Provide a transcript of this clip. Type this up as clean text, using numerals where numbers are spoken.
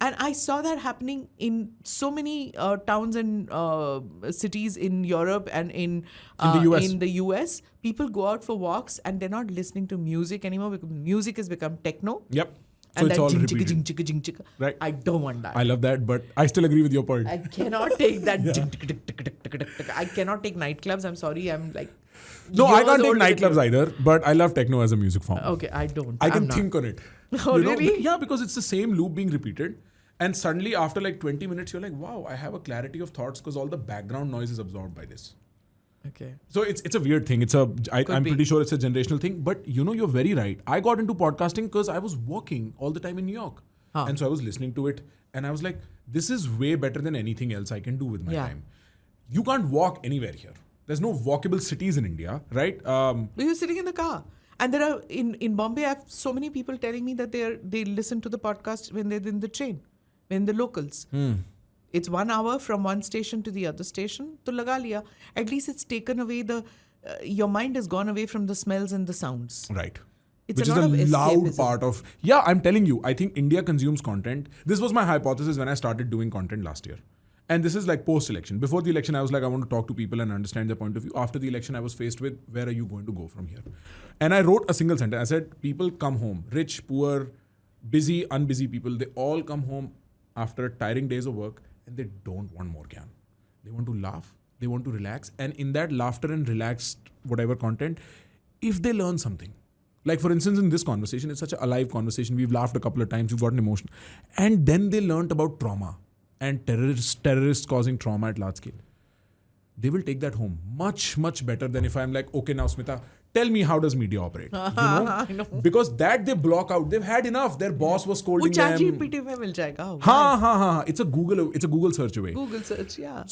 And I saw that happening in so many towns and cities in Europe and in the US. People go out for walks and they're not listening to music anymore because music has become techno. Yep. So And it's that all jing repeated. chicka, jing chicka, jing chicka. Right. I don't want that. I love that, but I still agree with your point. I cannot take that. Jing chicka, tick, tick, tick, tick, tick, tick. I cannot take nightclubs. I'm sorry. I'm like. No, I years can't take older than nightclubs you. either, but I love techno as a music form. Okay, I don't. I I'm can not. think on it. Oh, You know, really? Yeah, because it's the same loop being repeated. And suddenly after like 20 minutes, you're like, wow, I have a clarity of thoughts because all the background noise is absorbed by this. Okay. So it's a weird thing. I'm be. pretty sure it's a generational thing. But you're very right. I got into podcasting because I was working all the time in New York. And so I was listening to it. And I was like, this is way better than anything else I can do with my time. You can't walk anywhere here. There's no walkable cities in India, right? You're sitting in the car. And there are, in Bombay, I have so many people telling me that they listen to the podcast when they're in the train, when the locals. It's 1 hour from one station to the other station. To laga liya. At least it's taken away your mind has gone away from the smells and the sounds. Right. It's Which a is lot a of loud escapism. part of... Yeah, I'm telling you, I think India consumes content. This was my hypothesis when I started doing content last year. And this is like post-election. Before the election, I was like, I want to talk to people and understand their point of view. After the election, I was faced with, where are you going to go from here? And I wrote a single sentence. I said, people come home. Rich, poor, busy, unbusy people. They all come home after tiring days of work and they don't want more gyan. They want to laugh. They want to relax. And in that laughter and relaxed whatever content, if they learn something, like for instance, in this conversation, it's such an alive conversation. We've laughed a couple of times. We've gotten emotional. And then they learned about trauma and terrorists causing trauma at large scale. They will take that home much, much better than if I'm like, okay, now Smita, tell me how does media operate? I know. Because that they block out. They've had enough. Their boss was scolding वो them. ChatGPT में मिल जाएगा. Ha. It's a Google search away. Google search, yeah.